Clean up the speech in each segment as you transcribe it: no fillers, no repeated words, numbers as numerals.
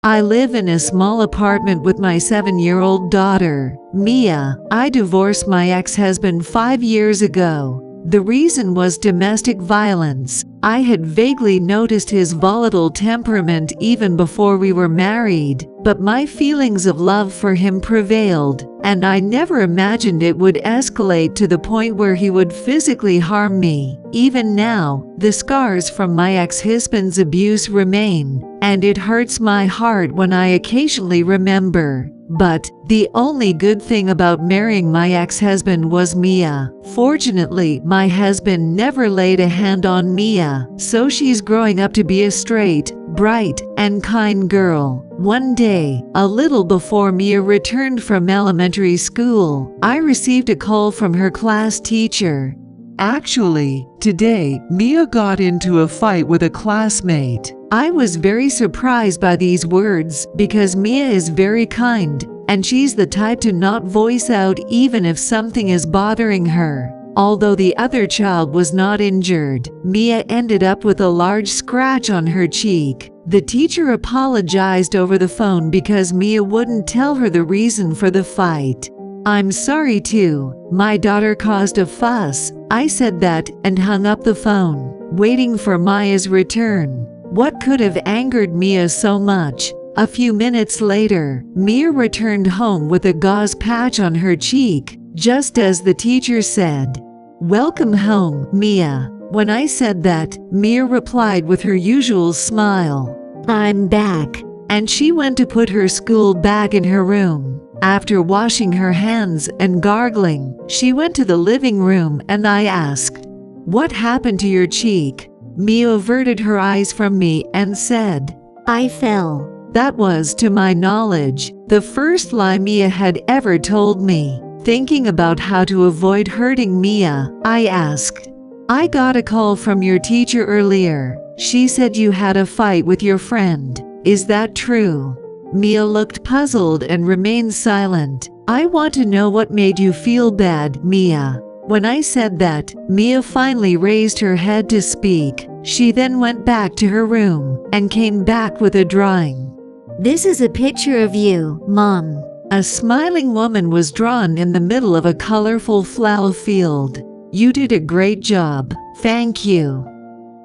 I live in a small apartment with my 7-year-old daughter, Mia. I divorced my ex-husband 5 years ago. The reason was domestic violence. I had vaguely noticed his volatile temperament even before we were married, but my feelings of love for him prevailed, and I never imagined it would escalate to the point where he would physically harm me. Even now, the scars from my ex-husband's abuse remain, and it hurts my heart when I occasionally remember. But the only good thing about marrying my ex-husband was Mia. Fortunately, my husband never laid a hand on Mia, so she's growing up to be a straight, bright, and kind girl. One day, a little before Mia returned from elementary school, I received a call from her class teacher. Actually, today, Mia got into a fight with a classmate. I was very surprised by these words because Mia is very kind, and she's the type to not voice out even if something is bothering her. Although the other child was not injured, Mia ended up with a large scratch on her cheek. The teacher apologized over the phone because Mia wouldn't tell her the reason for the fight. "I'm sorry too. My daughter caused a fuss," I said that and hung up the phone, waiting for Maya's return. What could have angered Mia so much? A few minutes later, Mia returned home with a gauze patch on her cheek, just as the teacher said. "Welcome home, Mia." When I said that, Mia replied with her usual smile, "I'm back," and she went to put her school bag in her room. After washing her hands and gargling, she went to the living room and I asked, "What happened to your cheek?" Mia averted her eyes from me and said, "I fell." That was, to my knowledge, the first lie Mia had ever told me. Thinking about how to avoid hurting Mia, I asked, "I got a call from your teacher earlier. She said you had a fight with your friend. Is that true?" Mia looked puzzled and remained silent. "I want to know what made you feel bad, Mia." When I said that, Mia finally raised her head to speak. She then went back to her room and came back with a drawing. "This is a picture of you, Mom." A smiling woman was drawn in the middle of a colorful flower field. "You did a great job. Thank you,"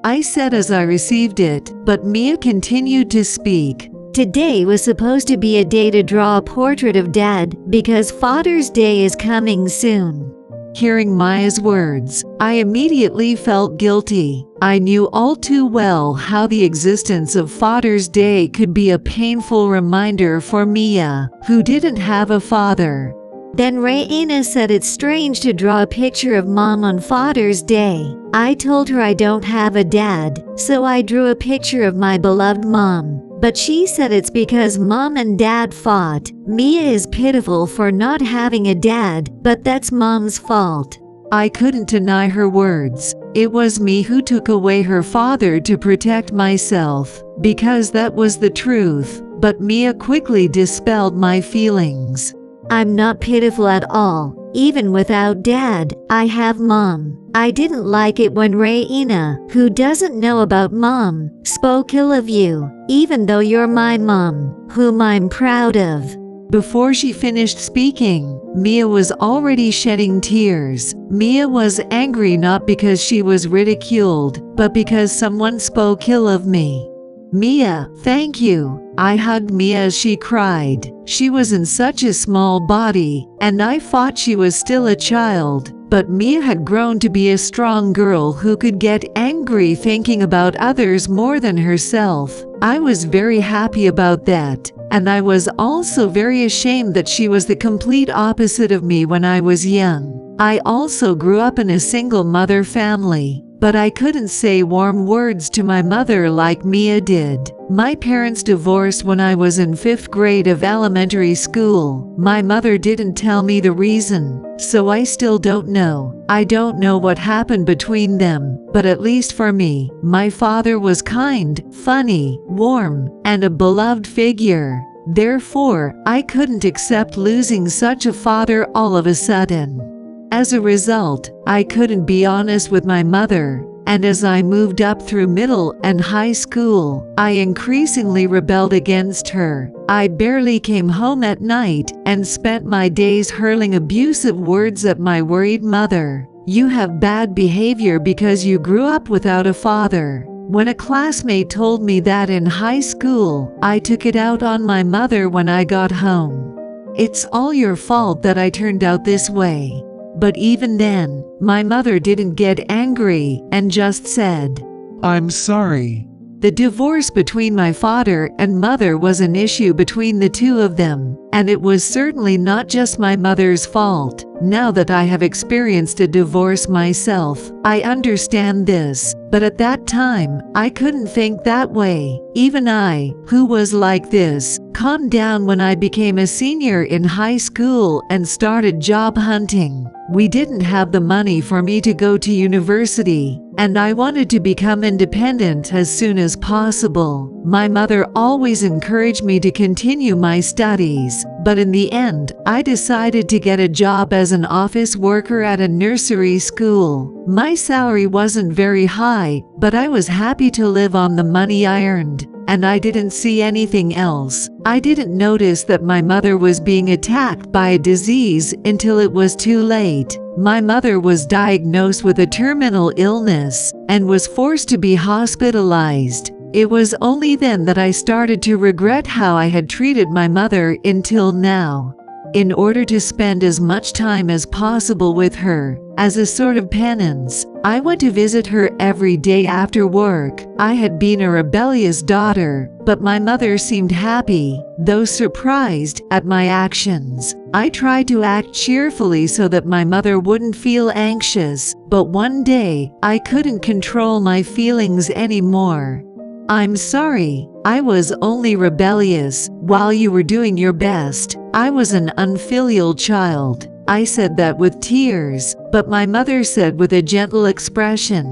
I said as I received it, but Mia continued to speak. "Today was supposed to be a day to draw a portrait of Dad because Father's Day is coming soon." Hearing Maya's words, I immediately felt guilty. I knew all too well how the existence of Father's Day could be a painful reminder for Mia, who didn't have a father. Then Raina said it's strange to draw a picture of Mom on Father's Day. I told her I don't have a dad, so I drew a picture of my beloved mom. But she said it's because Mom and Dad fought. Mia is pitiful for not having a dad, but that's Mom's fault. I couldn't deny her words. It was me who took away her father to protect myself, because that was the truth. But Mia quickly dispelled my feelings. "I'm not pitiful at all. Even without Dad, I have Mom. I didn't like it when Raina, who doesn't know about Mom, spoke ill of you, even though you're my mom, whom I'm proud of." Before she finished speaking, Mia was already shedding tears. Mia was angry not because she was ridiculed, but because someone spoke ill of me. "Mia, thank you." I hugged Mia as she cried. She was in such a small body, and I thought she was still a child. But Mia had grown to be a strong girl who could get angry thinking about others more than herself. I was very happy about that, and I was also very ashamed that she was the complete opposite of me when I was young. I also grew up in a single mother family, but I couldn't say warm words to my mother like Mia did. My parents divorced when I was in 5th grade of elementary school. My mother didn't tell me the reason, so I still don't know. I don't know what happened between them, but at least for me, my father was kind, funny, warm, and a beloved figure. Therefore, I couldn't accept losing such a father all of a sudden. As a result, I couldn't be honest with my mother, and as I moved up through middle and high school, I increasingly rebelled against her. I barely came home at night and spent my days hurling abusive words at my worried mother. "You have bad behavior because you grew up without a father." When a classmate told me that in high school, I took it out on my mother when I got home. "It's all your fault that I turned out this way." But even then, my mother didn't get angry and just said, "I'm sorry." The divorce between my father and mother was an issue between the two of them, and it was certainly not just my mother's fault. Now that I have experienced a divorce myself, I understand this, but at that time, I couldn't think that way. Even I, who was like this, calmed down when I became a senior in high school and started job hunting. We didn't have the money for me to go to university, and I wanted to become independent as soon as possible. My mother always encouraged me to continue my studies, but in the end, I decided to get a job as an office worker at a nursery school. My salary wasn't very high, but I was happy to live on the money I earned, and I didn't see anything else. I didn't notice that my mother was being attacked by a disease until it was too late. My mother was diagnosed with a terminal illness and was forced to be hospitalized. It was only then that I started to regret how I had treated my mother until now. In order to spend as much time as possible with her, as a sort of penance, I went to visit her every day after work. I had been a rebellious daughter, but my mother seemed happy, though surprised, at my actions. I tried to act cheerfully so that my mother wouldn't feel anxious, but one day, I couldn't control my feelings anymore. "I'm sorry, I was only rebellious while you were doing your best. I was an unfilial child." I said that with tears, but my mother said with a gentle expression,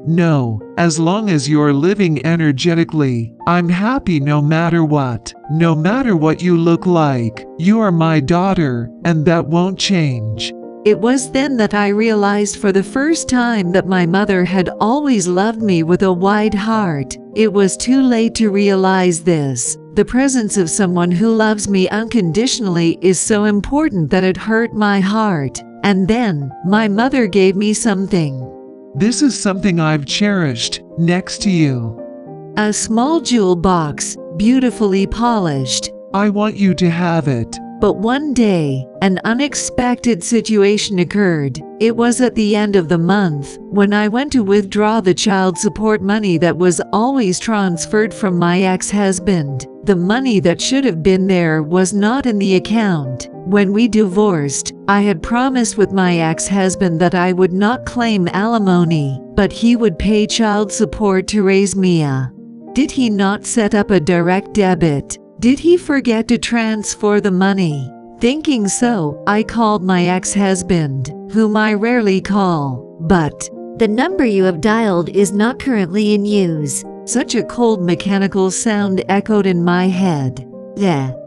"No, as long as you're living energetically, I'm happy no matter what. No matter what you look like, you are my daughter, and that won't change." It was then that I realized for the first time that my mother had always loved me with a wide heart. It was too late to realize this. The presence of someone who loves me unconditionally is so important that it hurt my heart. And then, my mother gave me something. "This is something I've cherished, next to you. A small jewel box, beautifully polished. I want you to have it." But one day, an unexpected situation occurred. It was at the end of the month, when I went to withdraw the child support money that was always transferred from my ex-husband. The money that should have been there was not in the account. When we divorced, I had promised with my ex-husband that I would not claim alimony, but he would pay child support to raise Mia. Did he not set up a direct debit? Did he forget to transfer the money? Thinking so, I called my ex-husband, whom I rarely call, but "The number you have dialed is not currently in use." Such a cold mechanical sound echoed in my head.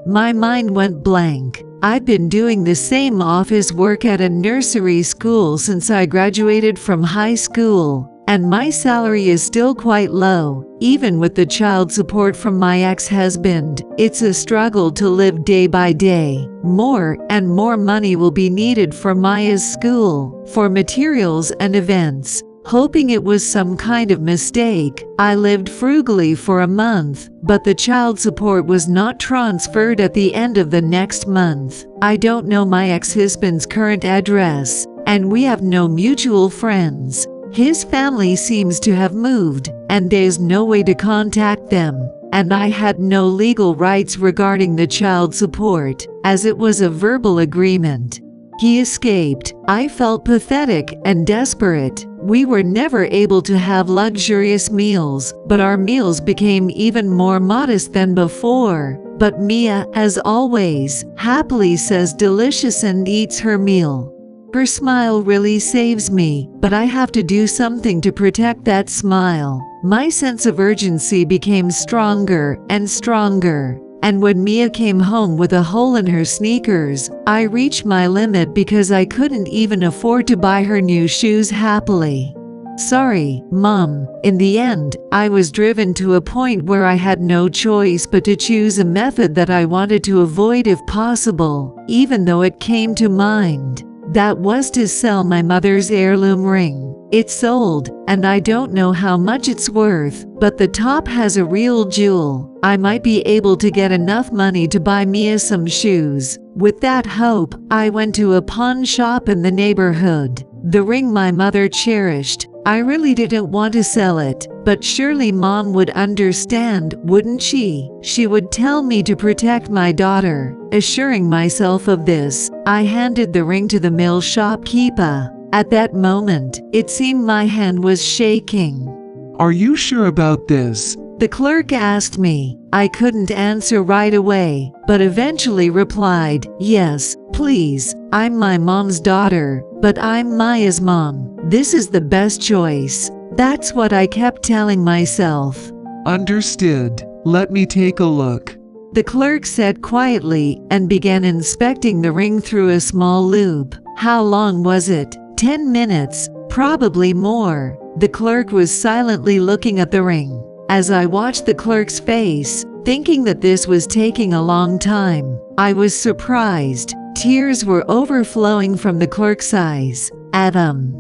My mind went blank. I'd been doing the same office work at a nursery school since I graduated from high school, and my salary is still quite low. Even with the child support from my ex-husband, it's a struggle to live day by day. More and more money will be needed for Maya's school, for materials and events. Hoping it was some kind of mistake, I lived frugally for a month, but the child support was not transferred at the end of the next month. I don't know my ex-husband's current address, and we have no mutual friends. His family seems to have moved, and there's no way to contact them, and I had no legal rights regarding the child support, as it was a verbal agreement. He escaped. I felt pathetic and desperate. We were never able to have luxurious meals, but our meals became even more modest than before. But Mia, as always, happily says delicious and eats her meal. Her smile really saves me, but I have to do something to protect that smile. My sense of urgency became stronger and stronger. And when Mia came home with a hole in her sneakers, I reached my limit because I couldn't even afford to buy her new shoes happily. Sorry, Mom. In the end, I was driven to a point where I had no choice but to choose a method that I wanted to avoid if possible, even though it came to mind. That was to sell my mother's heirloom ring. It's sold, and I don't know how much it's worth, but the top has a real jewel. I might be able to get enough money to buy Mia some shoes. With that hope, I went to a pawn shop in the neighborhood. The ring my mother cherished. I really didn't want to sell it, but surely Mom would understand, wouldn't she? She would tell me to protect my daughter. Assuring myself of this, I handed the ring to the male shopkeeper. At that moment, it seemed my hand was shaking. Are you sure about this? The clerk asked me. I couldn't answer right away, but eventually replied, yes, please. I'm my mom's daughter, but I'm Maya's mom. This is the best choice. That's what I kept telling myself. Understood. Let me take a look. The clerk said quietly and began inspecting the ring through a small loupe. How long was it? 10 minutes, probably more. The clerk was silently looking at the ring. As I watched the clerk's face, thinking that this was taking a long time, I was surprised. Tears were overflowing from the clerk's eyes. Adam.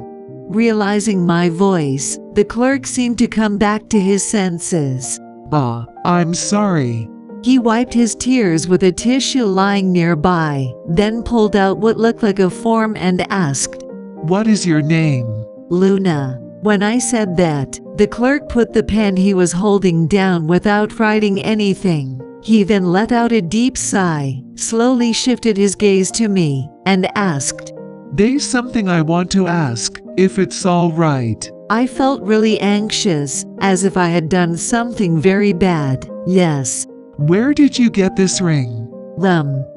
Realizing my voice, the clerk seemed to come back to his senses. I'm sorry. He wiped his tears with a tissue lying nearby, then pulled out what looked like a form and asked, What is your name? Luna. When I said that, the clerk put the pen he was holding down without writing anything. He then let out a deep sigh, slowly shifted his gaze to me, and asked, There's something I want to ask, if it's all right. I felt really anxious, as if I had done something very bad. Yes. Where did you get this ring?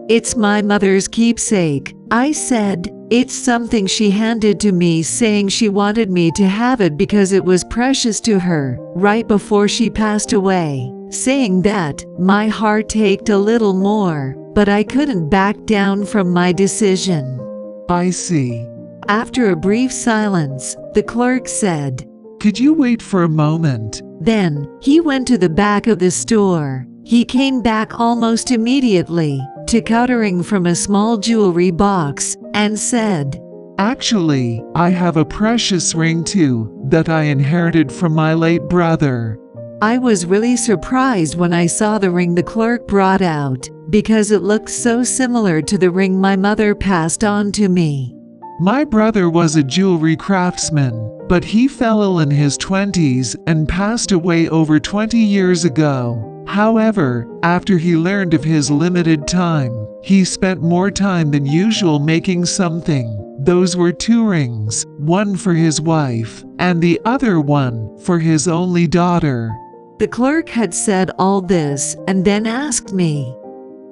It's my mother's keepsake. I said, it's something she handed to me saying she wanted me to have it because it was precious to her, right before she passed away. Saying that, my heart ached a little more, but I couldn't back down from my decision. I see. After a brief silence, the clerk said, Could you wait for a moment? Then, he went to the back of the store. He came back almost immediately, took out a ring from a small jewelry box, and said, Actually, I have a precious ring too, that I inherited from my late brother. I was really surprised when I saw the ring the clerk brought out, because it looked so similar to the ring my mother passed on to me. My brother was a jewelry craftsman, but he fell ill in his 20s and passed away over 20 years ago. However, after he learned of his limited time, he spent more time than usual making something. Those were 2 rings, one for his wife, and the other one for his only daughter. The clerk had said all this and then asked me,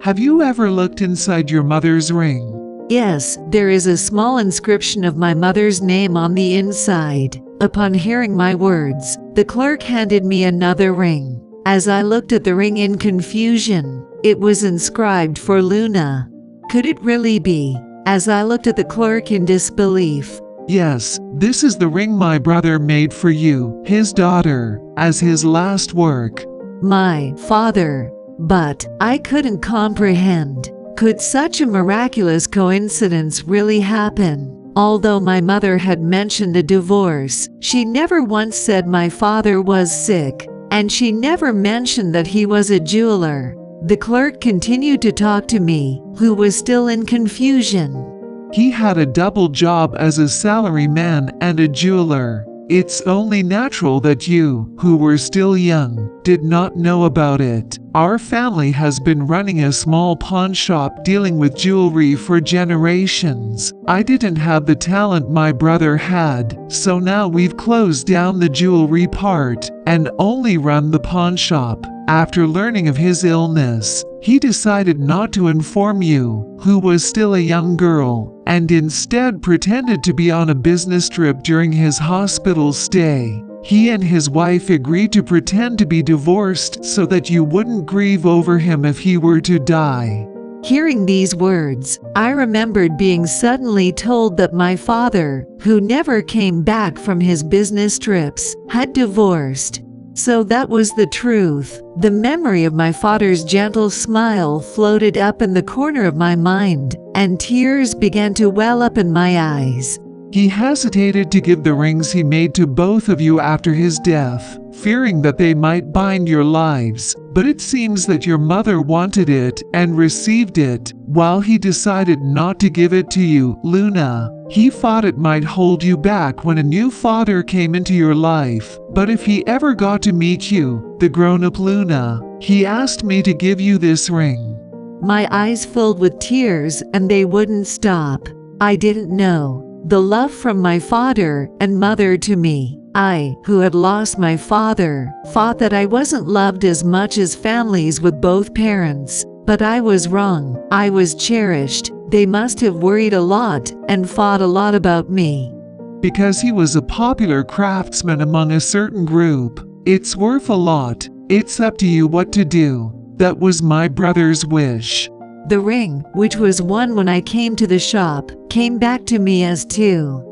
Have you ever looked inside your mother's ring? Yes, there is a small inscription of my mother's name on the inside. Upon hearing my words, the clerk handed me another ring. As I looked at the ring in confusion, it was inscribed for Luna. Could it really be? As I looked at the clerk in disbelief. Yes, this is the ring my brother made for you, his daughter, as his last work. My father. But I couldn't comprehend. Could such a miraculous coincidence really happen? Although my mother had mentioned a divorce, she never once said my father was sick. And she never mentioned that he was a jeweler. The clerk continued to talk to me, who was still in confusion. He had a double job as a salaryman and a jeweler. It's only natural that you, who were still young, did not know about it. Our family has been running a small pawn shop dealing with jewelry for generations. I didn't have the talent my brother had, so now we've closed down the jewelry part and only run the pawn shop. After learning of his illness, he decided not to inform you, who was still a young girl, and instead pretended to be on a business trip during his hospital stay. He and his wife agreed to pretend to be divorced so that you wouldn't grieve over him if he were to die. Hearing these words, I remembered being suddenly told that my father, who never came back from his business trips, had divorced. So that was the truth. The memory of my father's gentle smile floated up in the corner of my mind, and tears began to well up in my eyes. He hesitated to give the rings he made to both of you after his death, fearing that they might bind your lives, but it seems that your mother wanted it and received it, while he decided not to give it to you, Luna. He thought it might hold you back when a new father came into your life, but if he ever got to meet you, the grown-up Luna, he asked me to give you this ring. My eyes filled with tears and they wouldn't stop. I didn't know the love from my father and mother to me. I, who had lost my father, thought that I wasn't loved as much as families with both parents. But I was wrong. I was cherished. They must have worried a lot and thought a lot about me. Because he was a popular craftsman among a certain group, it's worth a lot. It's up to you what to do. That was my brother's wish. The ring, which was won when I came to the shop, came back to me as two.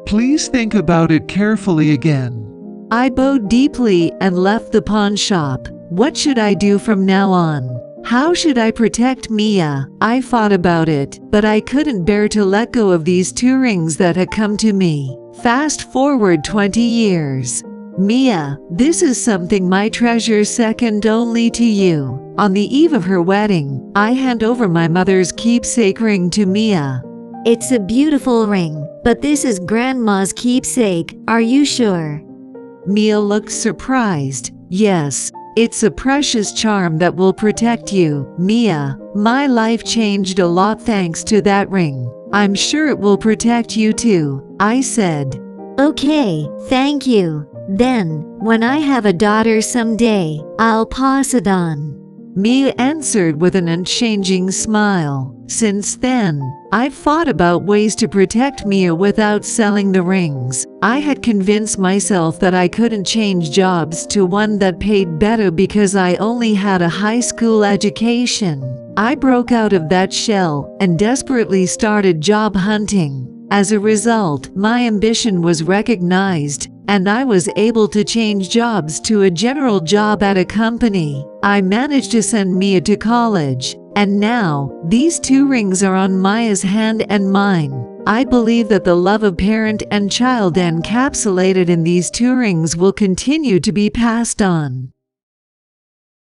Please think about it carefully again. I bowed deeply and left the pawn shop. What should I do from now on? How should I protect Mia? I thought about it, but I couldn't bear to let go of these two rings that had come to me. Fast forward 20 years. Mia, this is something I treasure second only to you. On the eve of her wedding, I hand over my mother's keepsake ring to Mia. It's a beautiful ring, but this is Grandma's keepsake. Are you sure? Mia looked surprised. Yes, it's a precious charm that will protect you, Mia. My life changed a lot thanks to that ring. I'm sure it will protect you too, I said. Okay, thank you. Then, when I have a daughter someday, I'll pass it on. Mia answered with an unchanging smile. Since then, I've thought about ways to protect Mia without selling the rings. I had convinced myself that I couldn't change jobs to one that paid better because I only had a high school education. I broke out of that shell and desperately started job hunting. As a result, my ambition was recognized, and I was able to change jobs to a general job at a company. I managed to send Mia to college, and now, these two rings are on Maya's hand and mine. I believe that the love of parent and child encapsulated in these two rings will continue to be passed on.